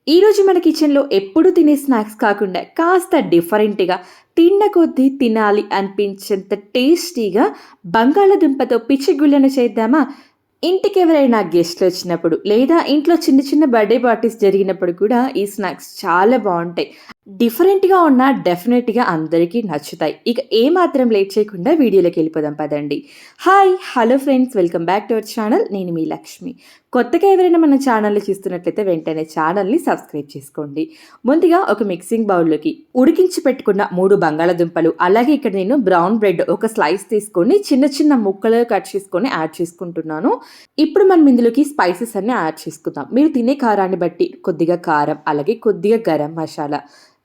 ఈరోజు మన కిచెన్లో ఎప్పుడు తినే స్నాక్స్ కాకుండా కాస్త డిఫరెంట్గా తిన్న కొద్దీ తినాలి అనిపించేంత టేస్టీగా బంగాళదుంపతో పిచ్చిగుళ్ళను చేద్దామా? ఇంటికి ఎవరైనా గెస్ట్లు వచ్చినప్పుడు లేదా ఇంట్లో చిన్న చిన్న బర్త్డే పార్టీస్ జరిగినప్పుడు కూడా ఈ స్నాక్స్ చాలా బాగుంటాయి. డిఫరెంట్గా ఉన్న డెఫినెట్గా అందరికీ నచ్చుతాయి. ఇక ఏమాత్రం లేట్ చేయకుండా వీడియోలోకి వెళ్ళిపోదాం పదండి. Hi hello friends, welcome back to our channel. నేను మీ లక్ష్మి. కొత్తగా ఎవరైనా మన ఛానల్ని చూస్తున్నట్లయితే వెంటనే ఛానల్ని సబ్స్క్రైబ్ చేసుకోండి. ముందుగా ఒక మిక్సింగ్ బౌల్లోకి ఉడికించి పెట్టుకున్న 3 బంగాళదుంపలు, అలాగే ఇక్కడ నేను బ్రౌన్ బ్రెడ్ ఒక స్లైస్ తీసుకొని చిన్న చిన్న ముక్కలు కట్ చేసుకొని యాడ్ చేసుకుంటున్నాను. ఇప్పుడు మనం ఇందులోకి స్పైసెస్ అన్ని యాడ్ చేసుకుందాం. మీరు తినే కారాన్ని బట్టి కొద్దిగా కారం, అలాగే కొద్దిగా గరం మసాలా,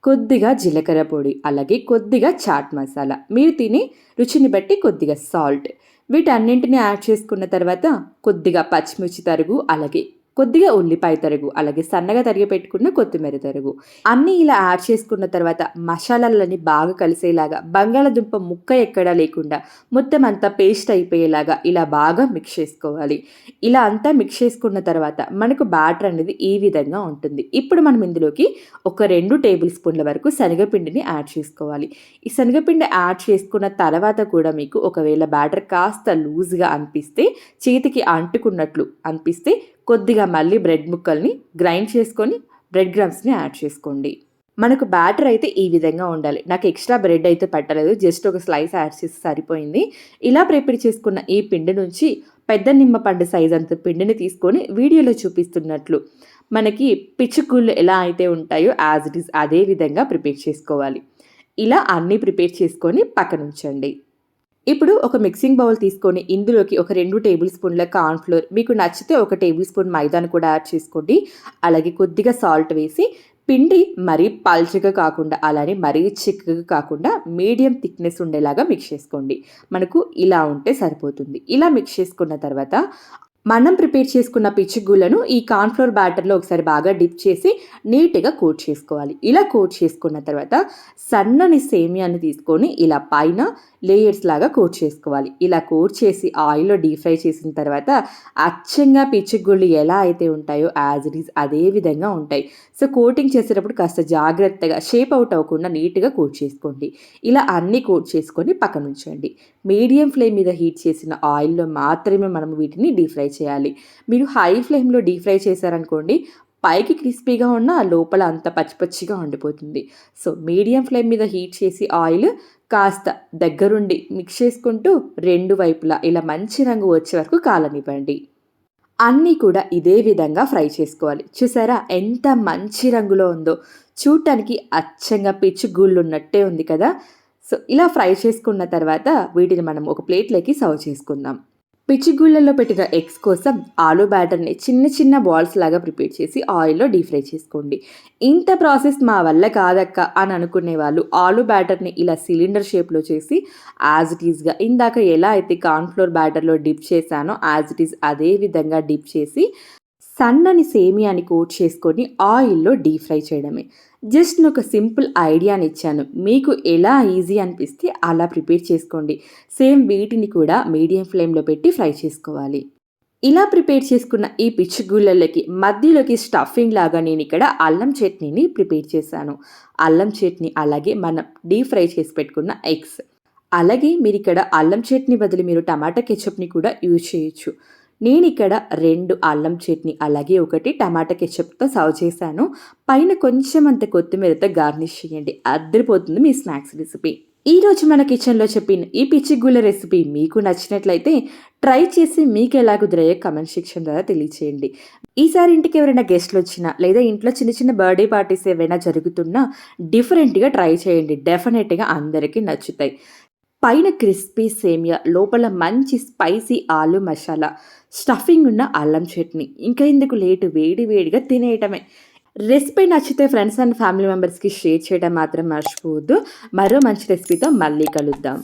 కొద్దిగా జీలకర్ర పొడి, అలాగే కొద్దిగా చాట్ మసాలా, మీరు తినే రుచిని బట్టి కొద్దిగా సాల్ట్, వీటన్నింటిని యాడ్ చేసుకున్న తర్వాత కొద్దిగా పచ్చిమిర్చి తరుగు, అలాగే కొద్దిగా ఉల్లిపాయ తరుగు, అలాగే సన్నగా తరిగి పెట్టుకున్న కొత్తిమీర తరుగు అన్నీ ఇలా యాడ్ చేసుకున్న తర్వాత మసాలాలన్నీ బాగా కలిసేలాగా, బంగాళదుంప ముక్క ఎక్కడా లేకుండా మొత్తం అంతా పేస్ట్ అయిపోయేలాగా ఇలా బాగా మిక్స్ చేసుకోవాలి. ఇలా అంతా మిక్స్ చేసుకున్న తర్వాత మనకు బ్యాటర్ అనేది ఈ విధంగా ఉంటుంది. ఇప్పుడు మనం ఇందులోకి ఒక 2 టేబుల్ స్పూన్ల వరకు శనగపిండిని యాడ్ చేసుకోవాలి. ఈ శనగపిండి యాడ్ చేసుకున్న తర్వాత కూడా మీకు ఒకవేళ బ్యాటర్ కాస్త లూజ్గా అనిపిస్తే, చేతికి అంటుకున్నట్లు అనిపిస్తే కొద్దిగా మళ్ళీ బ్రెడ్ ముక్కల్ని గ్రైండ్ చేసుకొని బ్రెడ్ క్రమ్స్ని యాడ్ చేసుకోండి. మనకు బ్యాటర్ అయితే ఈ విధంగా ఉండాలి. నాకు ఎక్స్ట్రా బ్రెడ్ అయితే పట్టలేదు, జస్ట్ ఒక స్లైస్ యాడ్ చేసి సరిపోయింది. ఇలా ప్రిపేర్ చేసుకున్న ఈ పిండి నుంచి పెద్ద నిమ్మపండు సైజ్ అంత పిండిని తీసుకొని వీడియోలో చూపిస్తున్నట్లు మనకి పిచ్చుకూళ్ళు ఎలా అయితే ఉంటాయో యాజ్ ఇట్ ఈస్ అదే విధంగా ప్రిపేర్ చేసుకోవాలి. ఇలా అన్నీ ప్రిపేర్ చేసుకొని పక్కన ఉంచండి. ఇప్పుడు ఒక మిక్సింగ్ బౌల్ తీసుకొని ఇందులోకి ఒక 2 టేబుల్ స్పూన్ల కార్న్ఫ్లోర్, మీకు నచ్చితే ఒక టేబుల్ స్పూన్ మైదాను కూడా యాడ్ చేసుకోండి. అలాగే కొద్దిగా సాల్ట్ వేసి పిండి మరీ పల్చగా కాకుండా అలానే మరీ చిక్కగా కాకుండా మీడియం థిక్నెస్ ఉండేలాగా మిక్స్ చేసుకోండి. మనకు ఇలా ఉంటే సరిపోతుంది. ఇలా మిక్స్ చేసుకున్న తర్వాత మనం ప్రిపేర్ చేసుకున్న పిచ్చిగుళ్ళను ఈ కార్న్ఫ్లోర్ బ్యాటర్లో ఒకసారి బాగా డిప్ చేసి నీట్గా కోట్ చేసుకోవాలి. ఇలా కోట్ చేసుకున్న తర్వాత సన్నని సేమియాని తీసుకొని ఇలా పైన లేయర్స్ లాగా కోట్ చేసుకోవాలి. ఇలా కోట్ చేసి ఆయిల్లో డీప్ ఫ్రై చేసిన తర్వాత అచ్చంగా పిచ్చిగుళ్ళు ఎలా అయితే ఉంటాయో యాజ్ ఇట్ ఈస్ అదే విధంగా ఉంటాయి. సో కోటింగ్ చేసేటప్పుడు కాస్త జాగ్రత్తగా షేప్ అవుట్ అవ్వకుండా నీట్గా కోట్ చేసుకోండి. ఇలా అన్నీ కోట్ చేసుకొని పక్కన ఉంచండి. మీడియం ఫ్లేమ్ మీద హీట్ చేసిన ఆయిల్లో మాత్రమే మనం వీటిని డీప్ ఫ్రై చేయాలి. మీరు హై ఫ్లేమ్లో డీప్ ఫ్రై చేశారనుకోండి, పైకి క్రిస్పీగా ఉన్న లోపల అంత పచ్చిపచ్చిగా ఉండిపోతుంది. సో మీడియం ఫ్లేమ్ మీద హీట్ చేసి ఆయిల్ కాస్త దగ్గరుండి మిక్స్ చేసుకుంటూ 2 వైపులా ఇలా మంచి రంగు వచ్చే వరకు కాలనివ్వండి. అన్నీ కూడా ఇదే విధంగా ఫ్రై చేసుకోవాలి. చూసారా ఎంత మంచి రంగులో ఉందో, చూడటానికి అచ్చంగా పిచ్చుగుళ్ళు ఉన్నట్టే ఉంది కదా. సో ఇలా ఫ్రై చేసుకున్న తర్వాత వీటిని మనం ఒక ప్లేట్లోకి సర్వ్ చేసుకుందాం. పిచ్చిగుళ్ళల్లో పెట్టిన ఎగ్స్ కోసం ఆలూ బ్యాటర్ని చిన్న చిన్న బాల్స్ లాగా ప్రిపేర్ చేసి ఆయిల్లో డీప్ ఫ్రై చేసుకోండి. ఇంత ప్రాసెస్ మా వల్ల కాదక్క అని అనుకునే వాళ్ళు ఆలూ బ్యాటర్ని ఇలా సిలిండర్ షేప్లో చేసి యాజ్ ఇట్ ఈస్గా ఇందాక ఎలా అయితే కార్న్ఫ్లోర్ బ్యాటర్లో డిప్ చేశానో యాజ్ ఇట్ ఈస్ అదే విధంగా డిప్ చేసి సన్నని సేమియాని కోట్ చేసుకొని ఆయిల్లో డీప్ ఫ్రై చేయడమే. జస్ట్ నేను ఒక సింపుల్ ఐడియాని ఇచ్చాను, మీకు ఎలా ఈజీ అనిపిస్తే అలా ప్రిపేర్ చేసుకోండి. సేమ్ వీటిని కూడా మీడియం ఫ్లేమ్లో పెట్టి ఫ్రై చేసుకోవాలి. ఇలా ప్రిపేర్ చేసుకున్న ఈ పిచ్చిగుళ్ళకి మధ్యలోకి స్టఫింగ్ లాగా నేను ఇక్కడ అల్లం చట్నీని ప్రిపేర్ చేశాను. అల్లం చట్నీ, అలాగే మనం డీప్ ఫ్రై చేసి పెట్టుకున్న ఎగ్స్, అలాగే మీరు ఇక్కడ అల్లం చట్నీ బదులు మీరు టమాటా కెచప్ని కూడా యూజ్ చేయొచ్చు. నేను ఇక్కడ 2 అల్లం చట్నీ అలాగే 1 టమాటా కెచప్తో సర్వ్ చేశాను. పైన కొంచెం అంత కొత్తిమీరతో గార్నిష్ చేయండి, అద్దరిపోతుంది మీ స్నాక్స్ రెసిపీ. ఈరోజు మన కిచెన్లో చెప్పిన ఈ పిచ్చిగుళ్ళ రెసిపీ మీకు నచ్చినట్లయితే ట్రై చేసి మీకు ఎలా కుదిరాయో కమెంట్ సెక్షన్ ద్వారా తెలియచేయండి. ఈసారి ఇంటికి ఎవరైనా గెస్ట్లు వచ్చినా లేదా ఇంట్లో చిన్న చిన్న బర్త్డే పార్టీస్ ఏవైనా జరుగుతున్నా డిఫరెంట్గా ట్రై చేయండి, డెఫినెట్గా అందరికీ నచ్చుతాయి. పైన క్రిస్పీ సేమియా, లోపల మంచి స్పైసీ ఆలు మసాలా, స్టఫింగ్ ఉన్న అల్లం చట్నీ, ఇంకా ఇందుకు లేటు వేడి వేడిగా తినేయటమే. రెసిపీ నచ్చితే ఫ్రెండ్స్ అండ్ ఫ్యామిలీ మెంబర్స్కి షేర్ చేయడం మాత్రం మర్చిపోవద్దు. మరో మంచి రెసిపీతో మళ్ళీ కలుద్దాం.